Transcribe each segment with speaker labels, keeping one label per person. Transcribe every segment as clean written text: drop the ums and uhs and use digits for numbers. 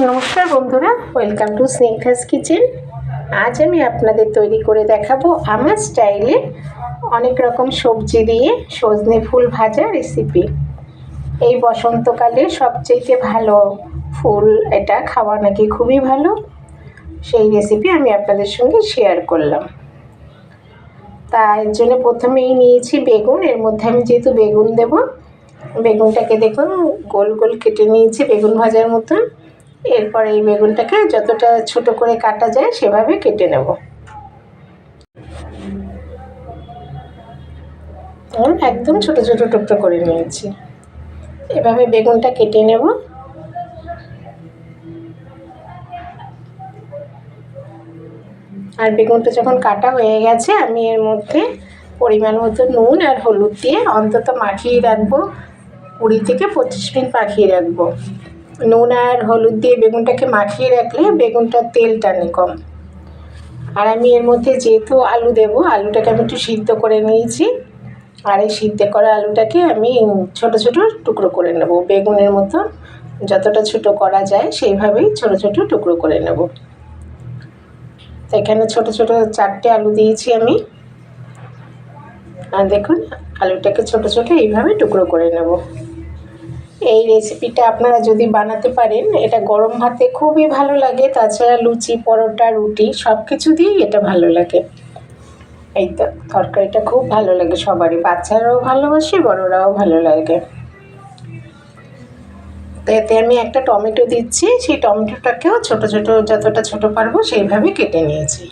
Speaker 1: নমস্কার বন্ধুরা, welcome to স্নেহাস kitchen. আজ আমি আপনাদের তৈরি করে দেখাবো আমার স্টাইলে অনেক রকম সবজি দিয়ে সজনে ফুল ভাজা রেসিপি। এই বসন্তকালে সবচেয়ে ভালো ফুল, এটা খাওয়া নাকি খুবই ভালো। সেই রেসিপি আমি আপনাদের সঙ্গে শেয়ার করলাম। তার জন্য প্রথমেই নিয়েছি বেগুন। এর মধ্যে আমি যেহেতু বেগুন দেব, বেগুনটাকে দেখুন গোল গোল কেটে নিয়েছি বেগুন ভাজার মতন। এরপরে এই বেগুনটাকে যতটা ছোট করে কাটা যায় সেভাবে কেটে নেব। একদম ছোট ছোট টুকরো করে নিয়েছি। এভাবে বেগুনটা কেটে নেব। আর বেগুনটা যখন কাটা হয়ে গেছে, আমি এর মধ্যে পরিমাণ মতো নুন আর হলুদ দিয়ে অন্তত মাখিয়ে রাখবো, 20 থেকে 25 মিনিট মাখিয়ে রাখবো। নুন আর হলুদ দিয়ে বেগুনটাকে মাখিয়ে রাখলে বেগুনটার তেল টানে কম। আর আমি এর মধ্যে যেহেতু আলু দেব, আলুটাকে আমি একটু সিদ্ধ করে নিয়েছি। আর এই সিদ্ধ করা আলুটাকে আমি ছোট ছোট টুকরো করে নেব, বেগুনের মতো যতটা ছোট করা যায় সেইভাবেই ছোট ছোট টুকরো করে নেব। তো এখানে ছোট ছোট 4টে আলু দিয়েছি আমি। আর দেখুন আলুটাকে ছোট ছোট এইভাবে টুকরো করে নেব। এই রেসিপিটা আপনারা যদি বানাতে পারেন, এটা গরম ভাতে খুবই ভালো লাগে। তাছাড়া লুচি, পরোটা, রুটি সব কিছু দিয়েই এটা ভালো লাগে। এই তো তরকারিটা খুব ভালো লাগে সবারই, বাচ্চারাও ভালোবাসে, বড়রাও ভালো লাগে। তো এতে আমি একটা টমেটো দিচ্ছি। সেই টমেটোটাকেও ছোট ছোট যতটা ছোট পারবো সেইভাবে কেটে নিয়েছি।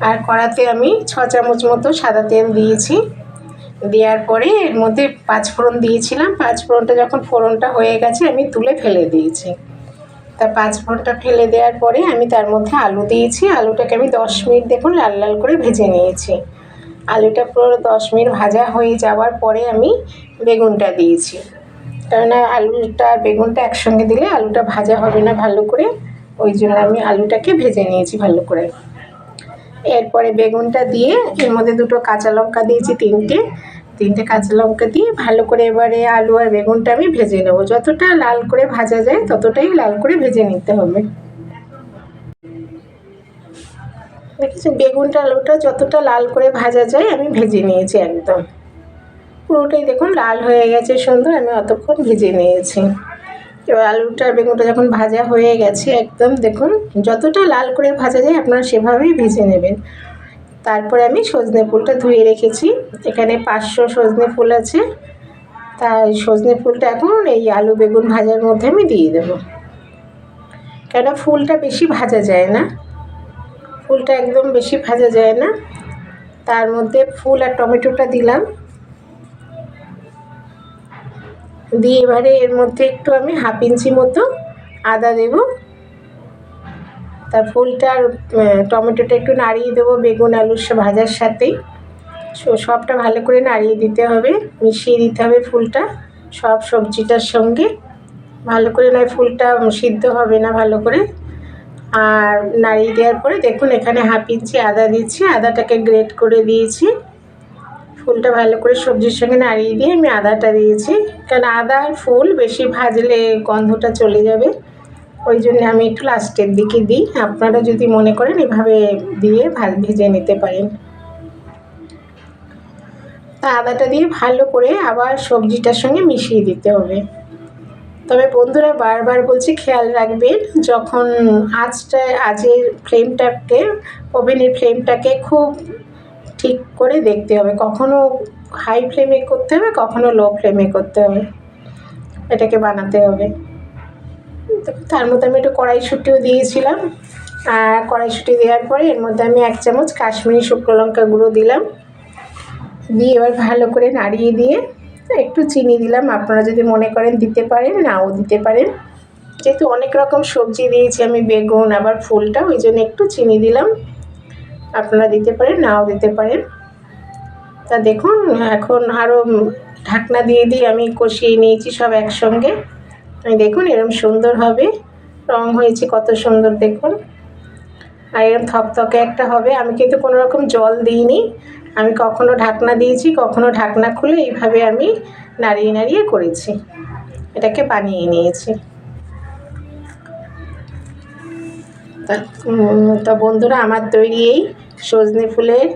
Speaker 1: আর কড়াতে আমি 6 চামচ মতো সাদা তেল দিয়েছি। দেওয়ার পরে এর মধ্যে 5 ফোড়ন দিয়েছিলাম। 5 ফোড়নটা যখন ফোড়নটা হয়ে গেছে আমি তুলে ফেলে দিয়েছি। তা 5 ফোড়নটা ফেলে দেওয়ার পরে আমি তার মধ্যে আলু দিয়েছি। আলুটাকে আমি 10 মিনিট দেখুন লাল লাল করে ভেজে নিয়েছি। আলুটা পুরো 10 মিনিট ভাজা হয়ে যাওয়ার পরে আমি বেগুনটা দিয়েছি। কেননা আলুটা আর বেগুনটা একসঙ্গে দিলে আলুটা ভাজা হবে না ভালো করে, ওই জন্য আমি আলুটাকে ভেজে নিয়েছি ভালো করে। এরপরে বেগুনটা দিয়ে এর মধ্যে 2টো কাঁচা লঙ্কা দিয়েছি, 3টে কাঁচা লঙ্কা দিয়ে ভালো করে এবারে আলু আর বেগুনটা আমি ভেজে নেব। যতটা লাল করে ভাজা যায় ততটাই লাল করে ভেজে নিতে হবে। দেখেছেন বেগুনটা আলুটা যতটা লাল করে ভাজা যায় আমি ভেজে নিয়েছি। একদম পুরোটাই দেখুন লাল হয়ে গেছে সুন্দর, আমি অতক্ষণ ভেজে নিয়েছি। এবার আলুটা বেগুনটা যখন ভাজা হয়ে গেছে একদম দেখুন যতটা লাল করে ভাজা যায় আপনারা সেভাবেই ভেজে নেবেন। তারপরে আমি সজনে ফুলটা ধুয়ে রেখেছি। এখানে 500 সজনে ফুল আছে। তাই সজনে ফুলটা এখন এই আলু বেগুন ভাজার মধ্যে আমি দিয়ে দেবো। কেন ফুলটা বেশি ভাজা যায় না, ফুলটা একদম বেশি ভাজা যায় না। তার মধ্যে ফুল আর টমেটোটা দিলাম, দিয়ে এবারে এর মধ্যে একটু আমি 1/2 ইঞ্চি মতো আদা দেব। তার ফুলটা আর টমেটোটা একটু নাড়িয়ে দেবো বেগুন আলুর ভাজার সাথেই। সবটা ভালো করে নাড়িয়ে দিতে হবে, মিশিয়ে দিতে হবে ফুলটা সব সবজিটার সঙ্গে ভালো করে, নয় ফুলটা সিদ্ধ হবে না ভালো করে। আর নাড়িয়ে দেওয়ার পরে দেখুন এখানে 1/2 ইঞ্চি আদা দিচ্ছি, আদাটাকে গ্রেট করে দিয়েছি। ফুলটা ভালো করে সবজির সঙ্গে নাড়িয়ে দিয়ে আমি আদাটা দিয়েছি, কারণ আদা আর ফুল বেশি ভাজলে গন্ধটা চলে যাবে, ওই জন্য আমি একটু লাস্টের দিকে দিই। আপনারা যদি মনে করেন এভাবে দিয়ে ভেজে নিতে পারেন। তা আদাটা দিয়ে ভালো করে আবার সবজিটার সঙ্গে মিশিয়ে দিতে হবে। তবে বন্ধুরা বারবার বলছি খেয়াল রাখবেন, যখন আঁচের ফ্লেমটাকে, ওভেনের ফ্লেমটাকে খুব ঠিক করে দেখতে হবে, কখনো হাই ফ্লেমে করতে হবে, কখনো লো ফ্লেমে করতে হবে, এটাকে বানাতে হবে। তার মধ্যে আমি একটু কড়াইশুঁটিও দিয়েছিলাম। আর কড়াইশুঁটি দেওয়ার পরে এর মধ্যে আমি 1 চামচ কাশ্মীরি শুকনো লঙ্কা গুঁড়ো দিলাম। দিয়ে এবার ভালো করে নাড়িয়ে দিয়ে একটু চিনি দিলাম, আপনারা যদি মনে করেন দিতে পারেন, নাও দিতে পারেন। যেহেতু অনেক রকম সবজি দিয়েছি আমি, বেগুন আবার ফুলটা, ওই জন্য একটু চিনি দিলাম। আপনারা দিতে পারেন, নাও দিতে পারেন। তা দেখুন এখন আরও ঢাকনা দিয়ে আমি কষিয়ে নিয়েছি সব একসঙ্গে। দেখুন এরকম সুন্দর হবে, রং হয়েছে কত সুন্দর দেখুন। আর এরকম থকথকে একটা হবে। আমি কিন্তু কোনো রকম জল দিইনি, আমি কখনো ঢাকনা দিয়েছি কখনো ঢাকনা খুলে এইভাবে আমি নাড়িয়ে নাড়িয়ে করেছি, এটাকে বানিয়ে নিয়েছি। তো বন্ধুরা, আমার তৈরি এই সজনে ফুলের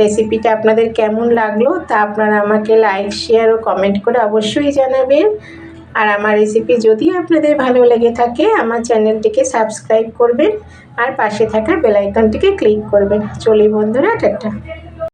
Speaker 1: রেসিপিটা আপনাদের কেমন লাগলো তা আপনারা আমাকে লাইক, শেয়ার ও কমেন্ট করে অবশ্যই জানাবেন। আর আমার রেসিপি যদি আপনাদের ভালো লেগে থাকে আমার চ্যানেলটিকে সাবস্ক্রাইব করবেন আর পাশে থাকা বেল আইকনটিকে ক্লিক করবেন। চলি বন্ধুরা, টাটা।